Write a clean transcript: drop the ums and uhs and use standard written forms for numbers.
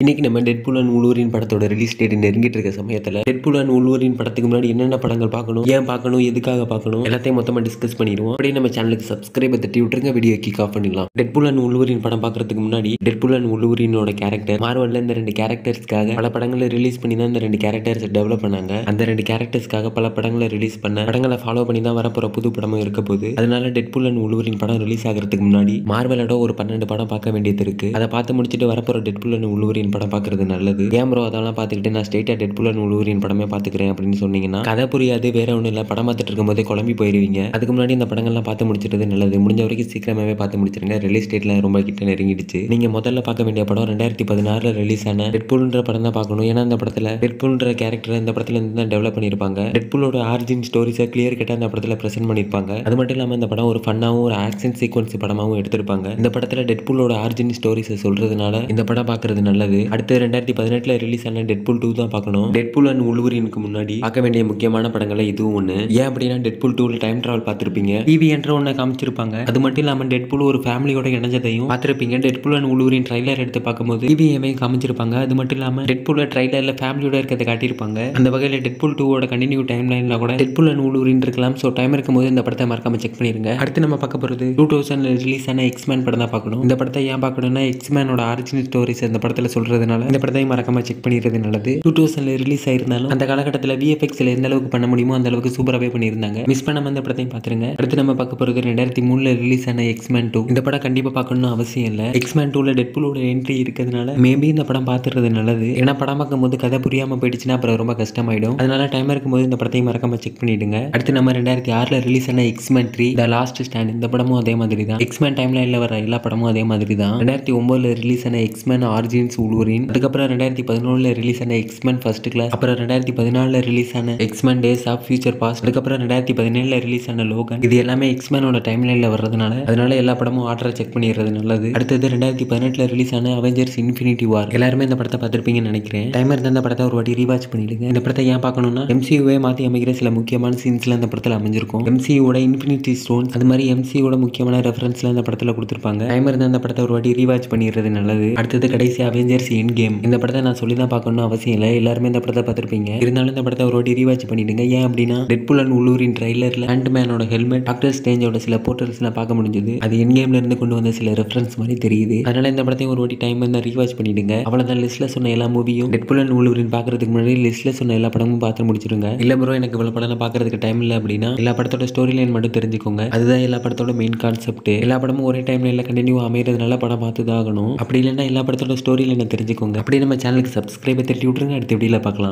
இன்னைக்கு நம்ம Deadpool and வூல்வரின் படத்தோட ரிலீஸ் டேட் நெருங்கிட்டு இருக்க சமயத்தில் டெட்பூல் அண்ட் வூல்வரின் படத்துக்கு முன்னாடி என்னென்ன படங்கள் பார்க்கணும், ஏன் பார்க்கணும், எதுக்காக பார்க்கணும் எல்லாத்தையும் மொத்தமாக டிஸ்கஸ் பண்ணிடுவோம். அப்படியே நம்ம சேனலுக்கு சப்ஸ்கிரைப் தட்டி விட்டுருங்க, வீடியோ கிக் ஆஃப் பண்ணிடலாம். டெட்பூல் அண்ட் வூல்வரின் படம் பார்க்கறதுக்கு முன்னாடி டெட்பூல் அண்ட் வூல்வரினோட கேரக்டர் மார்வல்ல இந்த ரெண்டு கேரக்டர்ஸ்க்காக பல படங்களை ரிலீஸ் பண்ணி தான் இந்த ரெண்டு கேரக்டர்ஸ் டெவலப் பண்ணாங்க. அந்த ரெண்டு கேரக்டர்ஸ்க்காக பல படங்களை ரிலீஸ் பண்ண படங்களை ஃபாலோ பண்ணி தான் வரப்போற புது படமும் இருக்க போகுது. அதனால டெட்பூல் அண்ட் வூல்வரின் படம் ரிலீஸ் ஆகிறதுக்கு முன்னாடி மார்வலோட ஒரு 12 படம் பார்க்க வேண்டியது இருக்கு. அதை பார்த்து முடிச்சுட்டு வரப்போற டெட்பூல் அண்ட் வூல்வரின் படம் பார்க்கறது நல்லது. ஏன் ப்ரோ அதெல்லாம் பார்த்துக்கிட்டு நான் ஸ்ட்ரெயிட்டா டெட்பூல் அண்ட் வூல்வரின் படமே பார்த்துக்கிறேன் அப்படின்னு சொன்னீங்கன்னா கதை புரியாது, வேற ஒன்றும் இல்லை. படம் பார்த்துட்டு இருக்கும்போதே குழம்பி போயிருவீங்க. அதுக்கு முன்னாடி இந்த படங்கள்லாம் பார்த்து முடிச்சிட்டது நல்லது. முடிஞ்ச வரைக்கும் சீக்கிரமாவே பார்த்து முடிச்சிருங்க. ரிலீஸ் டேட்ல ரொம்ப கிட்ட நெருங்கிடுச்சு. நீங்க முதல்ல பார்க்க வேண்டிய படம் 2016 ரிலீஸ் ஆன டெட்பூல்ன்ற படம் தான் பார்க்கணும். ஏன்னா இந்த படத்துல டெட்பூல்ன்ற கேரக்டர் இந்த படத்துல இருந்து தான் டெவலப் பண்ணிருப்பாங்க. டெட்பூலோட ஆரிஜின் ஸ்டோரிஸை கிளியர் கட்டா இந்த படத்துல பிரசென்ட் பண்ணிருப்பாங்க. அது மட்டும் இல்லாம இந்த படம் ஒரு ஃபன்னாவும் ஒரு ஆக்ஷன் சீக்வன்ஸ் படமாவும் எடுத்திருப்பாங்க. இந்த படத்துல டெட்பூலோட ஆரிஜின் ஸ்டோரிஸை சொல்றதுனால இந்த படம் பார்க்கறது நல்லது. அடுத்து 2018 ரிலீஸ் ஆன டெட்பூல் 2 தான் பார்க்கணும். டெட்பூல் அண்ட் வூல்வரினுக்கு முன்னாடி பார்க்க வேண்டிய முக்கியமான படங்களை இதுவும் ஒன்று. ஏன் அப்படின்னா டெட்பூல் 2 டைம் டிராவல் பார்த்திருப்பீங்க, டிவி என்ற ஒன்றை காமிச்சிருப்பாங்க. அது மட்டும் இல்லாம டெட்பூல் ஒரு ஃபேமிலியோட இணைஞ்சதையும் பார்த்திருப்பீங்க. டெட்பூல் அண்ட் வூல்வரின் ட்ரைலர் எடுத்து பார்க்கும்போது டிவியையும் காமிச்சிருப்பாங்க. அது மட்டும் இல்லாம டெட்பூல் ட்ரைலர்ல ஃபேமிலியோட இருக்கிறத காட்டியிருப்பாங்க. அந்த வகையில் டெட்பூல் 2 கண்டினியூ டைம் லைன்ல கூட டெட்பூல் அண்ட் வூல்வரின் இருக்கலாம். ஸோ டைம் இருக்கும்போது இந்த படத்தை மறக்காம செக் பண்ணிருங்க. அடுத்து நம்ம பார்க்க போறது 2000 ரிலீஸ் ஆன எக்ஸ்மேன் படம் தான் பார்க்கணும். இந்த படத்தை ஏன் பார்க்கணும்னா எக்ஸ்மேனோட ஆரிஜினல் ஸ்டோரிஸ் இந்த படத்துல சொல்றதுனால இந்த படத்தை மறக்காம செக் பண்ணிடுறது நல்லது. 2000 ரிலீஸ் ஆயிருந்தாலும் அந்த காலகட்டத்தில் விஎஃப்எக்ஸ்ல எந்த அளவுக்கு பண்ண முடியுமோ அந்த அளவுக்கு சூப்பராகவே பண்ணியிருந்தாங்க. மிஸ் பண்ணாம அந்த படத்தையும் பார்த்துருங்க. அடுத்து நம்ம பார்க்க போறது 2003 ரிலீஸ் ஆன எக்ஸ்மேன் 2. இந்த படம் கண்டிப்பா பார்க்கணும்னு அவசியம் இல்லை. எக்ஸ்மேன் 2ல டெட்பூலோட என்ட்ரி இருக்கிறதுனால மேபி இந்த படம் பார்த்துறது நல்லது. ஏன்னா படம் பார்க்கும்போது கதை புரியாம போயிடுச்சுன்னா அப்புறம் ரொம்ப கஷ்டமாயிடும். அதனால டைம் இருக்கும்போது இந்த படத்தையும் மறக்காம செக் பண்ணிடுங்க. அடுத்து நம்ம 2006 ரிலீஸ் ஆன எக்ஸ்மேன் 3 த லாஸ்ட் ஸ்டாண்ட். இந்த படமும் அதே மாதிரி தான். எக்ஸ்மேன் டைம் லைன்ல வர எல்லா படமும் அதே மாதிரி தான். 2009 ரிலீஸ் ஆன எக்ஸ்மேன் ஆரிஜின்ஸ் வூல்வரின், அதுக்கப்புறம் 2011 ரிலீஸ் ஆன எக்ஸ்மேன் ஃபர்ஸ்ட் கிளாஸ், அப்புறம் 2014 ரிலீஸ் ஆன X-Men days of future past, அதுக்கப்புறம் 2017 ரிலீஸ் ஆன லோகன். இது எல்லாமே எக்ஸ்மேனோட டைம் லைன்ல வர்றதுனால அதனால எல்லா படமும் ஆர்டரை செக் பண்ணிடுறது நல்லது. அடுத்தது 2018 ரிலீஸ் ஆன அவெஞ்சர்ஸ் இன்ஃபினிட்டி வார். எல்லாருமே இந்த படத்தை பார்த்திருப்பீங்கன்னு நினைக்கிறேன். டைம் இருந்தால் இந்த படத்தை ஒரு வாட்டி ரீவாச் பண்ணிடுங்க. இந்த படத்தை ஏன் பார்க்கணும்னா எம்சியூவே மாற்றி அமைக்கிற சில முக்கியமான சீன்ஸ்ல இந்த படத்தில் அமைஞ்சிருக்கும். எம்சியூட இன்ஃபினிட்டி ஸ்டோன்ஸ் அது மாதிரி எம்சியூட முக்கியமான ரெஃபரன்ஸ்ல இந்த படத்தில் கொடுத்துருப்பாங்க. டைம் இருந்தால் இந்த படத்தை ஒரு வாட்டி ரீவாச் பண்ணிடுறது நல்லது. அடுத்தது கடைசி அவெஞ்சர்ஸ் எண்ட் கேம். இந்த படத்தை நான் சொல்லி தான் பார்க்கணும் அவசியம் இல்லை. எல்லாருமே இந்த படத்தை பார்த்திருப்பீங்க. இருந்தாலும் இந்த படத்தை ஒரு வாட்டி ரீவாச் பண்ணிடுங்க. ஏன் அப்படின்னா டெட்பூல் அண்ட் வூல்வரின் ட்ரைலர்ல ஆண்ட்மேனோட ஹெல்மெட், டாக்டர் ஸ்ட்ரேஞ்சோட சில போஸ்டர்ஸ்லாம் பார்க்க முடிஞ்சது. அது எண்ட் கேம்ல இருந்து கொண்டு வந்த சில ரெஃபரன்ஸ் மாதிரி தெரியுது. அதனால இந்த படத்தையும் ஒரு வாட்டி டைம் இருந்தால் ரீவாச் பண்ணிடுங்க. அவ்வளவுதான். லிஸ்ட்ல சொன்ன எல்லா மூவியும் டெட்பூல் அண்ட் வூல்வரின் பார்க்கறதுக்கு முன்னாடி லிஸ்ட்ல சொன்ன எல்லா படமும் பார்த்து முடிச்சிருங்க. இல்ல ப்ரோ எனக்கு இவ்வளவு படம் பார்க்கறதுக்கு டைம் இல்லை அப்படின்னா எல்லா படத்தோட ஸ்டோரி லைன் மட்டும் தெரிஞ்சுக்கோங்க. அதுதான் எல்லா படத்தோட மெயின் கான்செப்ட். எல்லா படமும் ஒரே டைம்ல எல்லாம் கண்டினியூ அமைகிறதுனால படம் பார்த்து தான் ஆகணும். அப்படி இல்லைன்னா எல்லா படத்தோட ஸ்டோரி லைனை தெரிஞ்சுக்கோங்க. அப்படி நம்ம சேனலுக்கு சப்ஸ்கிரைப் தட்டி விட்டுருங்க. அடுத்த வீடியோல பார்க்கலாம்.